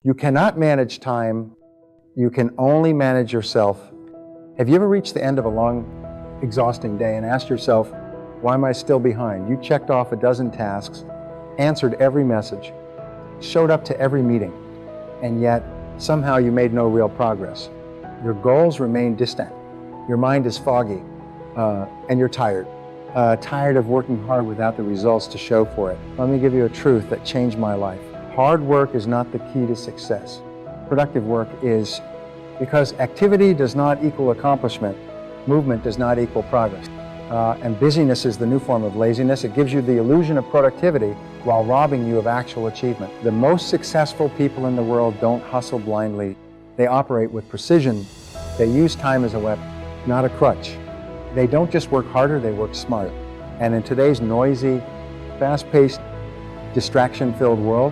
You cannot manage time. You can only manage yourself. Have you ever reached the end of a long, exhausting day and asked yourself, why am I still behind? You checked off a dozen tasks, answered every message, showed up to every meeting, and yet somehow you made no real progress. Your goals remain distant. Your mind is foggy, and you're tired. Tired of working hard without the results to show for it. Let me give you a truth that changed my life. Hard work is not the key to success. Productive work is, because activity does not equal accomplishment. Movement does not equal progress. And busyness is the new form of laziness. It gives you the illusion of productivity while robbing you of actual achievement. The most successful people in the world don't hustle blindly. They operate with precision. They use time as a weapon, not a crutch. They don't just work harder, they work smarter. And in today's noisy, fast-paced, distraction-filled world,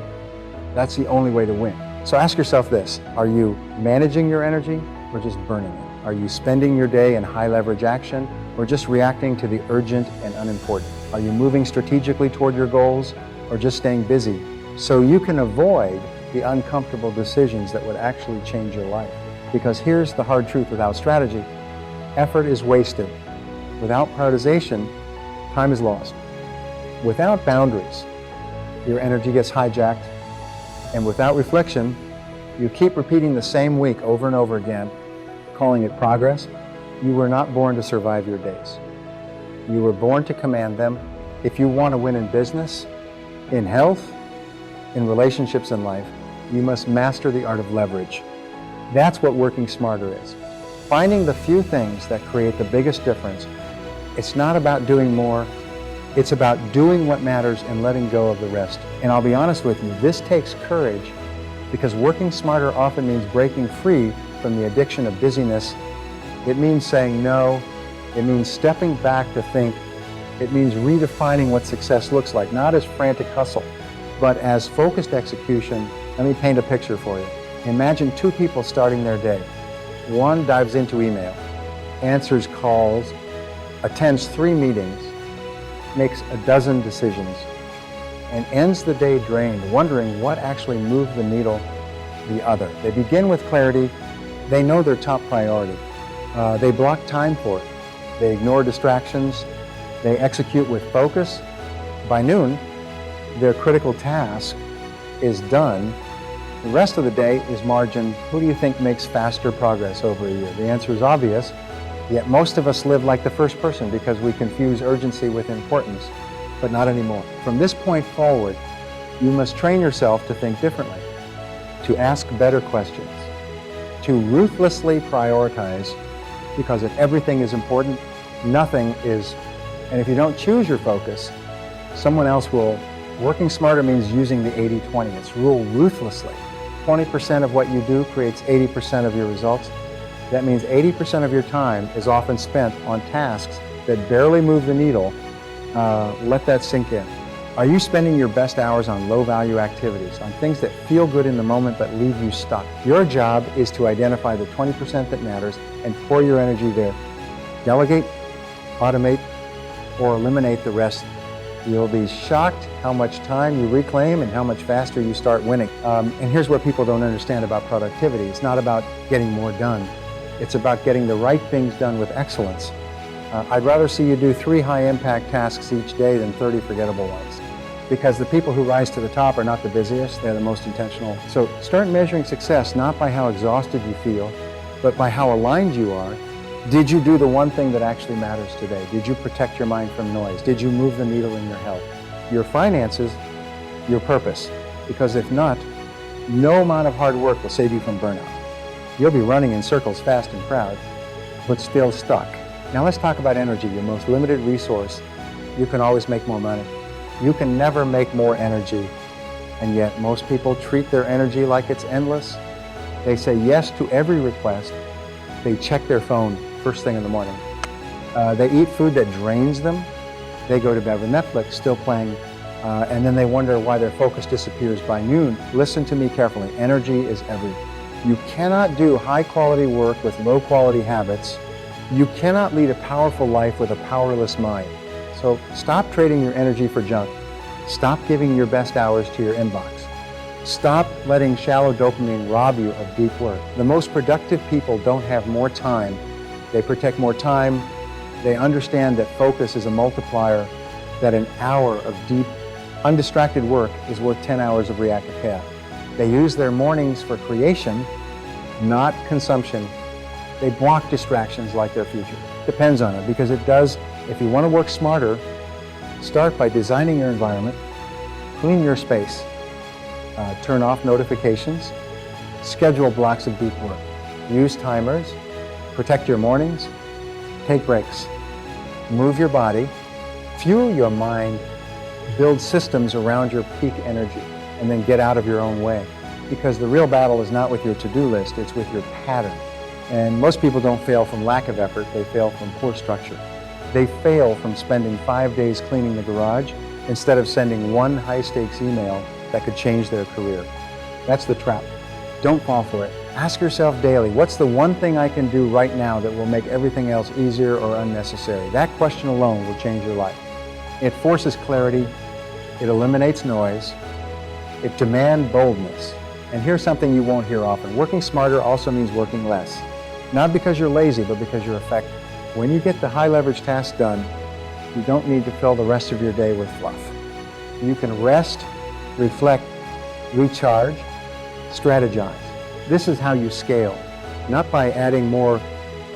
that's the only way to win. So ask yourself this: are you managing your energy or just burning it? Are you spending your day in high-leverage action or just reacting to the urgent and unimportant? Are you moving strategically toward your goals or just staying busy so you can avoid the uncomfortable decisions that would actually change your life? Because here's the hard truth: without strategy, effort is wasted. Without prioritization, time is lost. Without boundaries, your energy gets hijacked. And without reflection, you keep repeating the same week over and over again, calling it progress. You were not born to survive your days. You were born to command them. If you want to win in business, in health, in relationships in life, you must master the art of leverage. That's what working smarter is. Finding the few things that create the biggest difference. It's not about doing more. It's about doing what matters and letting go of the rest. And I'll be honest with you, this takes courage, because working smarter often means breaking free from the addiction of busyness. It means saying no. It means stepping back to think. It means redefining what success looks like, not as frantic hustle, but as focused execution. Let me paint a picture for you. Imagine two people starting their day. One dives into email, answers calls, attends 3 meetings, makes a dozen decisions, and ends the day drained, wondering what actually moved the needle the other. They begin with clarity. They know their top priority. They block time for it. They ignore distractions. They execute with focus. By noon, their critical task is done. The rest of the day is margin. Who do you think makes faster progress over a year? The answer is obvious, yet most of us live like the first person because we confuse urgency with importance, but not anymore. From this point forward, you must train yourself to think differently, to ask better questions, to ruthlessly prioritize, because if everything is important, nothing is. And if you don't choose your focus, someone else will. Working smarter means using the 80-20. It's rule ruthlessly. 20% of what you do creates 80% of your results. That means 80% of your time is often spent on tasks that barely move the needle. Let that sink in. Are you spending your best hours on low-value activities, on things that feel good in the moment but leave you stuck? Your job is to identify the 20% that matters and pour your energy there. Delegate, automate, or eliminate the rest. You'll be shocked how much time you reclaim and how much faster you start winning. And here's what people don't understand about productivity. It's not about getting more done. It's about getting the right things done with excellence. I'd rather see you do 3 high-impact tasks each day than 30 forgettable ones. Because the people who rise to the top are not the busiest, they're the most intentional. So start measuring success not by how exhausted you feel, but by how aligned you are. Did you do the one thing that actually matters today? Did you protect your mind from noise? Did you move the needle in your health, your finances, your purpose? Because if not, no amount of hard work will save you from burnout. You'll be running in circles fast and proud, but still stuck. Now let's talk about energy, your most limited resource. You can always make more money. You can never make more energy. And yet most people treat their energy like it's endless. They say yes to every request. They check their phone first thing in the morning. They eat food that drains them. They go to bed with Netflix still playing, and then they wonder why their focus disappears by noon. Listen to me carefully. Energy is everything. You cannot do high-quality work with low-quality habits. You cannot lead a powerful life with a powerless mind. So stop trading your energy for junk. Stop giving your best hours to your inbox. Stop letting shallow dopamine rob you of deep work. The most productive people don't have more time. They protect more time. They understand that focus is a multiplier, that an hour of deep, undistracted work is worth 10 hours of reactive chaos. They use their mornings for creation, not consumption. They block distractions like their future. Depends on it, because it does. If you want to work smarter, start by designing your environment, clean your space, turn off notifications, schedule blocks of deep work, use timers, protect your mornings, take breaks, move your body, fuel your mind, build systems around your peak energy, and then get out of your own way. Because the real battle is not with your to-do list, it's with your pattern. And most people don't fail from lack of effort, they fail from poor structure. They fail from spending 5 days cleaning the garage instead of sending one high-stakes email that could change their career. That's the trap. Don't fall for it. Ask yourself daily, what's the one thing I can do right now that will make everything else easier or unnecessary? That question alone will change your life. It forces clarity, it eliminates noise, it demands boldness. And here's something you won't hear often. Working smarter also means working less. Not because you're lazy, but because you're effective. When you get the high leverage tasks done, you don't need to fill the rest of your day with fluff. You can rest, reflect, recharge, strategize. This is how you scale, not by adding more,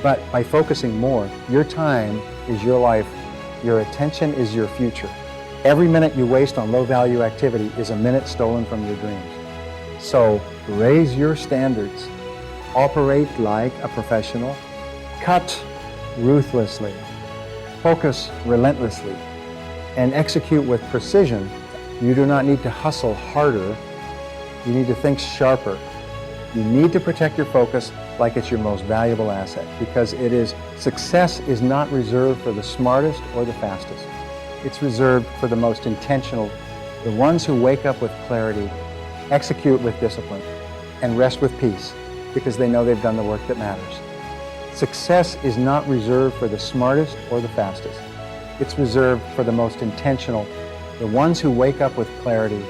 but by focusing more. Your time is your life. Your attention is your future. Every minute you waste on low-value activity is a minute stolen from your dreams. So raise your standards. Operate like a professional. Cut ruthlessly. Focus relentlessly. And execute with precision. You do not need to hustle harder. You need to think sharper. You need to protect your focus like it's your most valuable asset, because success is not reserved for the smartest or the fastest. It's reserved for the most intentional, the ones who wake up with clarity, execute with discipline, and rest with peace, because they know they've done the work that matters. Success is not reserved for the smartest or the fastest. It's reserved for the most intentional, the ones who wake up with clarity,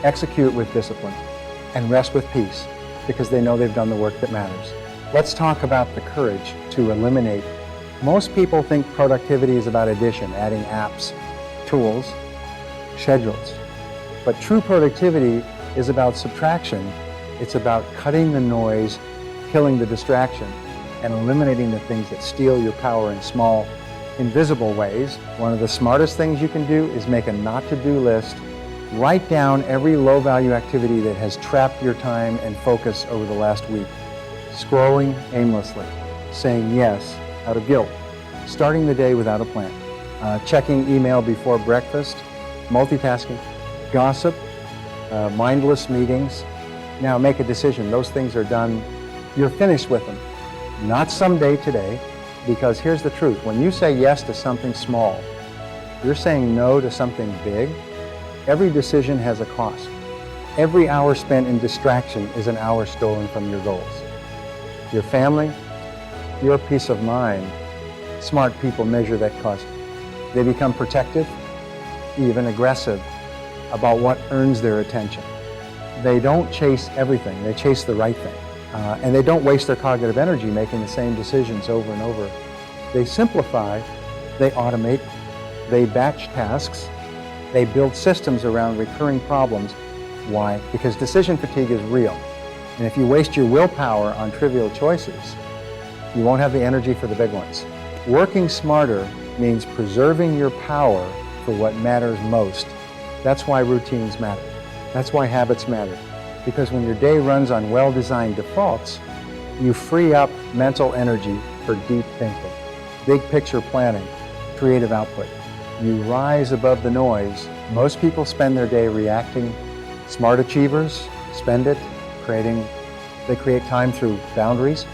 execute with discipline, and rest with peace, because they know they've done the work that matters. Let's talk about the courage to eliminate. Most people think productivity is about addition, adding apps, tools, schedules. But true productivity is about subtraction. It's about cutting the noise, killing the distraction, and eliminating the things that steal your power in small, invisible ways. One of the smartest things you can do is make a not-to-do list. Write down every low-value activity that has trapped your time and focus over the last week. Scrolling aimlessly, saying yes out of guilt, starting the day without a plan, checking email before breakfast, multitasking, gossip, mindless meetings. Now make a decision. Those things are done. You're finished with them. Not someday, today, because here's the truth. When you say yes to something small, you're saying no to something big. Every decision has a cost. Every hour spent in distraction is an hour stolen from your goals. Your family, your peace of mind. Smart people measure that cost. They become protective, even aggressive, about what earns their attention. They don't chase everything, they chase the right thing. And they don't waste their cognitive energy making the same decisions over and over. They simplify, they automate, they batch tasks, they build systems around recurring problems. Why? Because decision fatigue is real. And if you waste your willpower on trivial choices, you won't have the energy for the big ones. Working smarter means preserving your power for what matters most. That's why routines matter. That's why habits matter. Because when your day runs on well-designed defaults, you free up mental energy for deep thinking, big picture planning, creative output. You rise above the noise. Most people spend their day reacting. Smart achievers spend it they create time through boundaries.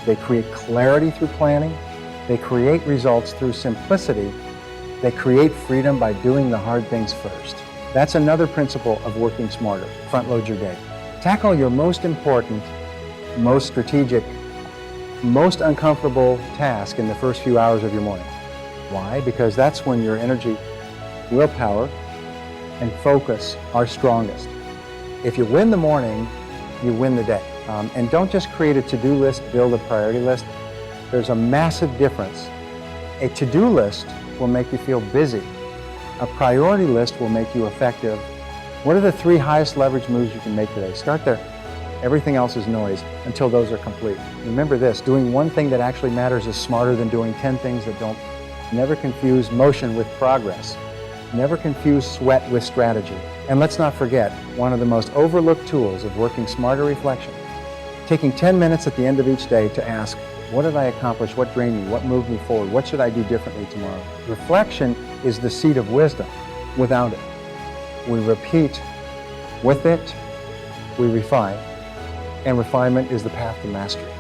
They create clarity through planning. They create results through simplicity. They create freedom by doing the hard things first. That's another principle of working smarter. Front load your day. Tackle your most important, most strategic, most uncomfortable task in the first few hours of your morning. Why? Because that's when your energy, willpower, and focus are strongest. If you win the morning, you win the day. And don't just create a to-do list, build a priority list. There's a massive difference. A to-do list will make you feel busy. A priority list will make you effective. What are the 3 highest leverage moves you can make today? Start there. Everything else is noise until those are complete. Remember this, doing one thing that actually matters is smarter than doing 10 things that don't. Never confuse motion with progress. Never confuse sweat with strategy. And let's not forget, one of the most overlooked tools of working smarter reflection, taking 10 minutes at the end of each day to ask, what did I accomplish? What drained me? What moved me forward? What should I do differently tomorrow? Reflection is the seed of wisdom. Without it, we repeat. With it, we refine. And refinement is the path to mastery.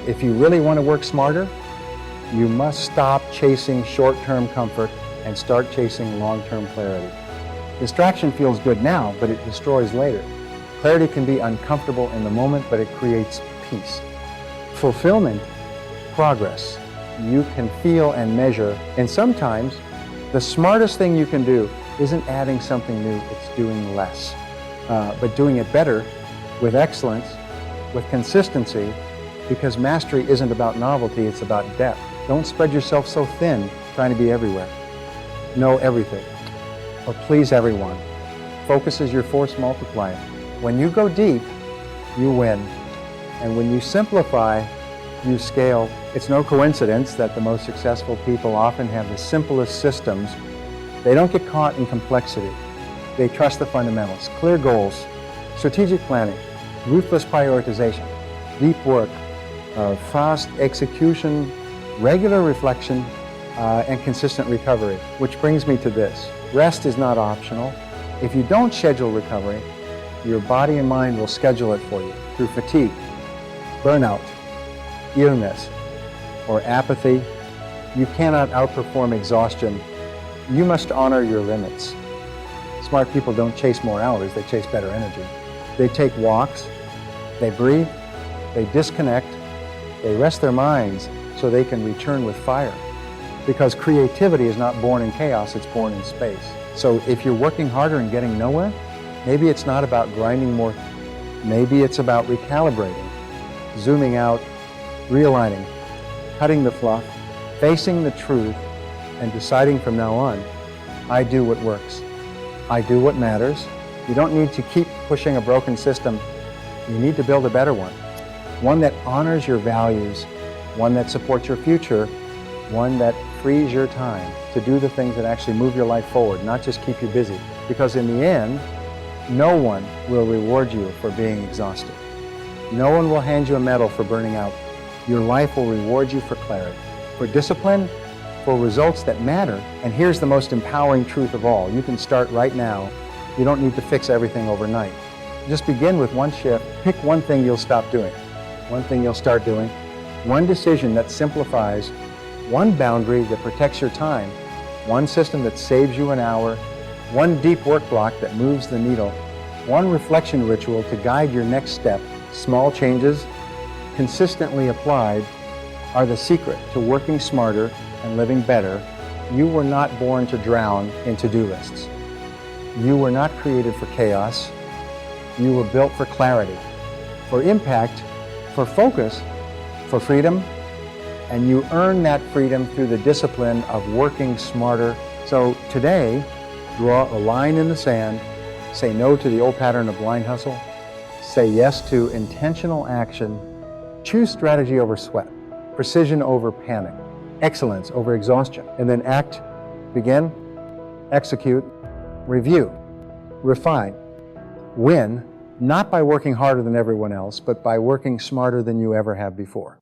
If you really want to work smarter, you must stop chasing short-term comfort and start chasing long-term clarity. Distraction feels good now, but it destroys later. Clarity can be uncomfortable in the moment, but it creates peace. Fulfillment, progress. You can feel and measure, and sometimes the smartest thing you can do isn't adding something new, it's doing less. But doing it better, with excellence, with consistency, because mastery isn't about novelty, it's about depth. Don't spread yourself so thin trying to be everywhere. Know everything, or please everyone. Focus is your force multiplier. When you go deep, you win. And when you simplify, you scale. It's no coincidence that the most successful people often have the simplest systems. They don't get caught in complexity. They trust the fundamentals, clear goals, strategic planning, ruthless prioritization, deep work, fast execution, regular reflection, and consistent recovery. Which brings me to this. Rest is not optional. If you don't schedule recovery, your body and mind will schedule it for you through fatigue, burnout, illness, or apathy. You cannot outperform exhaustion. You must honor your limits. Smart people don't chase more hours, they chase better energy. They take walks, they breathe, they disconnect, they rest their minds so they can return with fire. Because creativity is not born in chaos, it's born in space. So if you're working harder and getting nowhere, maybe it's not about grinding more, maybe it's about recalibrating, zooming out, realigning, cutting the fluff, facing the truth, and deciding from now on, I do what works. I do what matters. You don't need to keep pushing a broken system. You need to build a better one that honors your values, one that supports your future, one that frees your time to do the things that actually move your life forward, not just keep you busy. Because in the end, no one will reward you for being exhausted. No one will hand you a medal for burning out. Your life will reward you for clarity, for discipline, for results that matter. And here's the most empowering truth of all. You can start right now. You don't need to fix everything overnight. Just begin with one shift. Pick one thing you'll stop doing, one thing you'll start doing, one decision that simplifies, one boundary that protects your time, one system that saves you an hour, one deep work block that moves the needle, one reflection ritual to guide your next step. Small changes, consistently applied, are the secret to working smarter and living better. You were not born to drown in to-do lists. You were not created for chaos. You were built for clarity, for impact, for focus, for freedom, and you earn that freedom through the discipline of working smarter. So today, draw a line in the sand, say no to the old pattern of blind hustle, say yes to intentional action, choose strategy over sweat, precision over panic, excellence over exhaustion, and then act, begin, execute, review, refine, win, not by working harder than everyone else, but by working smarter than you ever have before.